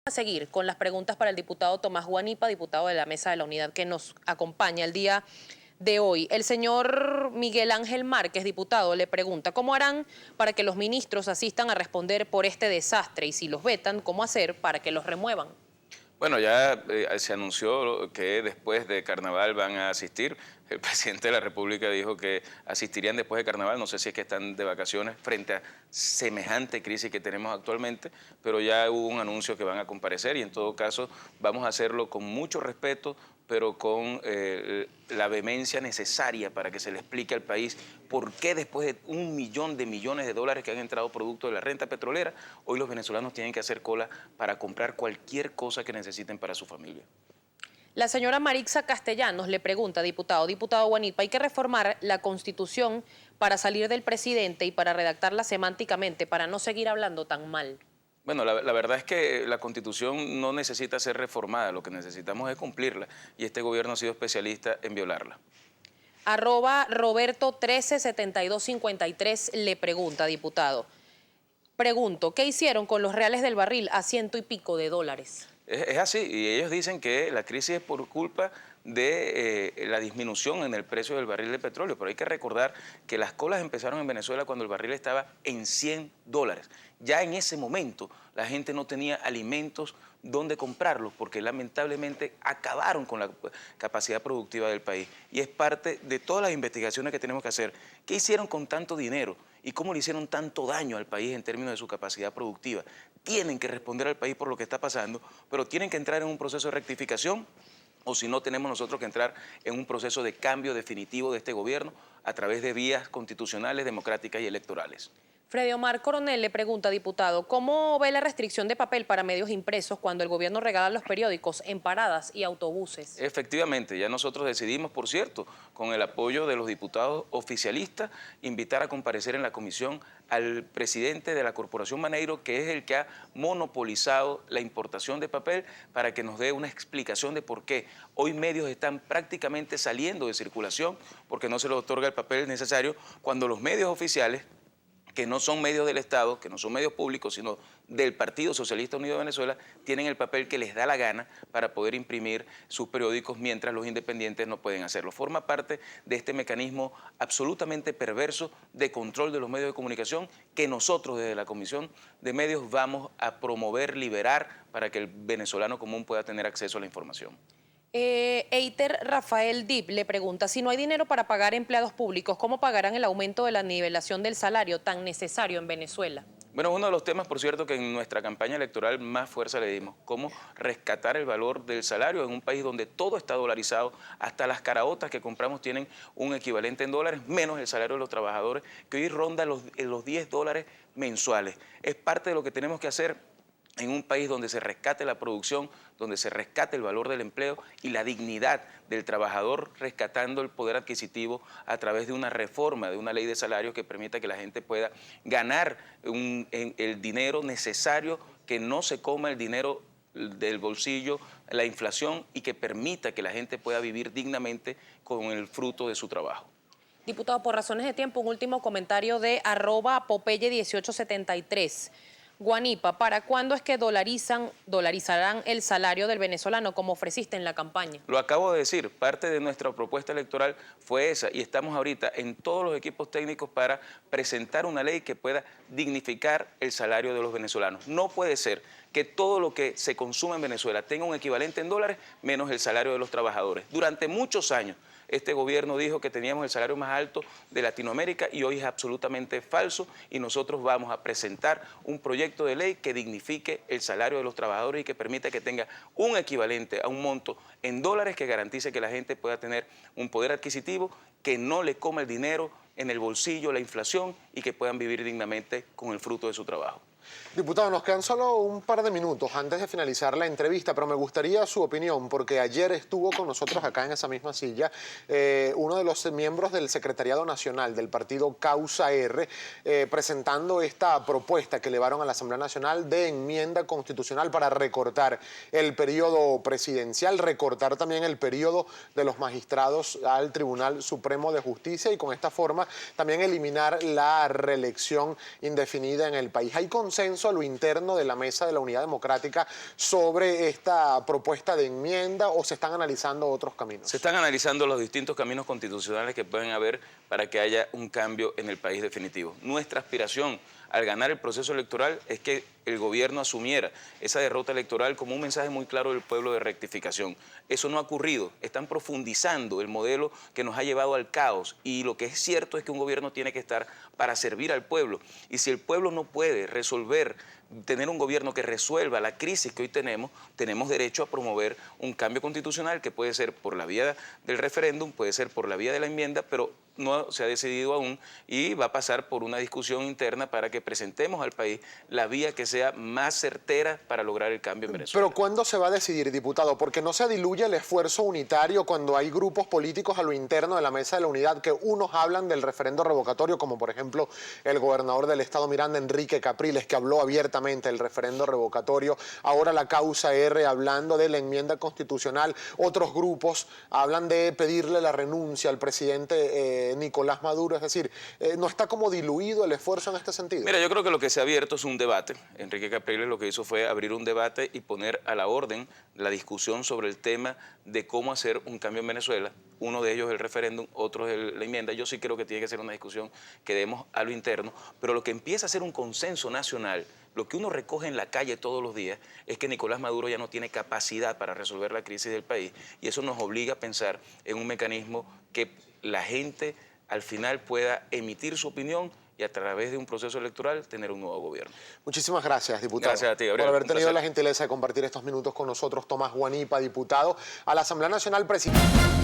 A seguir con las preguntas para el diputado Tomás Guanipa, diputado de la Mesa de la Unidad que nos acompaña el día de hoy. El señor Miguel Ángel Márquez, diputado, le pregunta ¿cómo harán para que los ministros asistan a responder por este desastre? Y si los vetan, ¿cómo hacer para que los remuevan? Bueno, ya se anunció que después de Carnaval van a asistir. El presidente de la República dijo que asistirían después de Carnaval. No sé si es que están de vacaciones frente a semejante crisis que tenemos actualmente, pero ya hubo un anuncio que van a comparecer y en todo caso vamos a hacerlo con mucho respeto, pero con la vehemencia necesaria para que se le explique al país por qué después de 1 millón de millones de dólares que han entrado producto de la renta petrolera, hoy los venezolanos tienen que hacer cola para comprar cualquier cosa que necesiten para su familia. La señora Marixa Castellanos le pregunta, diputado Guanipa, ¿hay que reformar la Constitución para salir del presidente y para redactarla semánticamente, para no seguir hablando tan mal? Bueno, la verdad es que la Constitución no necesita ser reformada, lo que necesitamos es cumplirla y este gobierno ha sido especialista en violarla. @Roberto 137253 le pregunta, diputado. Pregunto, ¿qué hicieron con los reales del barril a ciento y pico de dólares? Es así, y ellos dicen que la crisis es por culpa de la disminución en el precio del barril de petróleo, pero hay que recordar que las colas empezaron en Venezuela cuando el barril estaba en $100. Ya en ese momento la gente no tenía alimentos donde comprarlos porque lamentablemente acabaron con la capacidad productiva del país. Y es parte de todas las investigaciones que tenemos que hacer. ¿Qué hicieron con tanto dinero? ¿Y cómo le hicieron tanto daño al país en términos de su capacidad productiva? Tienen que responder al país por lo que está pasando, pero tienen que entrar en un proceso de rectificación o si no tenemos nosotros que entrar en un proceso de cambio definitivo de este gobierno a través de vías constitucionales, democráticas y electorales. Freddy Omar Coronel le pregunta, diputado, ¿cómo ve la restricción de papel para medios impresos cuando el gobierno regala los periódicos en paradas y autobuses? Efectivamente, ya nosotros decidimos, por cierto, con el apoyo de los diputados oficialistas, invitar a comparecer en la comisión al presidente de la Corporación Maneiro, que es el que ha monopolizado la importación de papel, para que nos dé una explicación de por qué hoy medios están prácticamente saliendo de circulación porque no se les otorga el papel necesario, cuando los medios oficiales, que no son medios del Estado, que no son medios públicos, sino del Partido Socialista Unido de Venezuela, tienen el papel que les da la gana para poder imprimir sus periódicos mientras los independientes no pueden hacerlo. Forma parte de este mecanismo absolutamente perverso de control de los medios de comunicación que nosotros desde la Comisión de Medios vamos a promover, liberar para que el venezolano común pueda tener acceso a la información. Eiter Rafael Dip le pregunta, si no hay dinero para pagar empleados públicos, ¿cómo pagarán el aumento de la nivelación del salario tan necesario en Venezuela? Bueno, uno de los temas, por cierto, que en nuestra campaña electoral más fuerza le dimos, cómo rescatar el valor del salario en un país donde todo está dolarizado, hasta las caraotas que compramos tienen un equivalente en dólares, menos el salario de los trabajadores, que hoy ronda los $10 mensuales. Es parte de lo que tenemos que hacer en un país donde se rescate la producción, donde se rescate el valor del empleo y la dignidad del trabajador, rescatando el poder adquisitivo a través de una reforma, de una ley de salarios que permita que la gente pueda ganar el dinero necesario, que no se coma el dinero del bolsillo, la inflación, y que permita que la gente pueda vivir dignamente con el fruto de su trabajo. Diputado, por razones de tiempo, un último comentario de @Popeye1873. Guanipa, ¿para cuándo es que dolarizarán el salario del venezolano como ofreciste en la campaña? Lo acabo de decir, parte de nuestra propuesta electoral fue esa y estamos ahorita en todos los equipos técnicos para presentar una ley que pueda dignificar el salario de los venezolanos. No puede ser que todo lo que se consume en Venezuela tenga un equivalente en dólares menos el salario de los trabajadores. Durante muchos años este gobierno dijo que teníamos el salario más alto de Latinoamérica y hoy es absolutamente falso y nosotros vamos a presentar un proyecto de ley que dignifique el salario de los trabajadores y que permita que tenga un equivalente a un monto en dólares que garantice que la gente pueda tener un poder adquisitivo, que no le coma el dinero en el bolsillo, la inflación, y que puedan vivir dignamente con el fruto de su trabajo. Diputado, nos quedan solo un par de minutos antes de finalizar la entrevista, pero me gustaría su opinión, porque ayer estuvo con nosotros acá en esa misma silla uno de los miembros del Secretariado Nacional del partido Causa R, presentando esta propuesta que elevaron a la Asamblea Nacional de enmienda constitucional para recortar el periodo presidencial, recortar también el periodo de los magistrados al Tribunal Supremo de Justicia y con esta forma también eliminar la reelección indefinida en el país. ¿Hay consenso a lo interno de la Mesa de la Unidad Democrática sobre esta propuesta de enmienda o se están analizando otros caminos? Se están analizando los distintos caminos constitucionales que pueden haber para que haya un cambio en el país definitivo. Nuestra aspiración al ganar el proceso electoral es que el gobierno asumiera esa derrota electoral como un mensaje muy claro del pueblo de rectificación. Eso no ha ocurrido. Están profundizando el modelo que nos ha llevado al caos y lo que es cierto es que un gobierno tiene que estar para servir al pueblo. Y si el pueblo no puede tener un gobierno que resuelva la crisis que hoy tenemos derecho a promover un cambio constitucional que puede ser por la vía del referéndum, puede ser por la vía de la enmienda, pero no se ha decidido aún y va a pasar por una discusión interna para que presentemos al país la vía que sea más certera para lograr el cambio en Venezuela. Pero ¿cuándo se va a decidir, diputado? Porque no se diluye el esfuerzo unitario cuando hay grupos políticos a lo interno de la Mesa de la Unidad que unos hablan del referendo revocatorio, como por ejemplo el gobernador del estado Miranda, Enrique Capriles, que habló abiertamente del referendo revocatorio, ahora la causa R hablando de la enmienda constitucional, otros grupos hablan de pedirle la renuncia al presidente Nicolás Maduro, es decir, ¿no está como diluido el esfuerzo en este sentido? Mira, yo creo que lo que se ha abierto es un debate. Enrique Capriles lo que hizo fue abrir un debate y poner a la orden la discusión sobre el tema de cómo hacer un cambio en Venezuela. Uno de ellos es el referéndum, otro es la enmienda. Yo sí creo que tiene que ser una discusión que demos a lo interno, pero lo que empieza a ser un consenso nacional, lo que uno recoge en la calle todos los días, es que Nicolás Maduro ya no tiene capacidad para resolver la crisis del país y eso nos obliga a pensar en un mecanismo que la gente al final pueda emitir su opinión y a través de un proceso electoral tener un nuevo gobierno. Muchísimas gracias, diputado. Gracias a ti, Gabriel. Por haber tenido la gentileza de compartir estos minutos con nosotros. Tomás Guanipa, diputado a la Asamblea Nacional, presidente.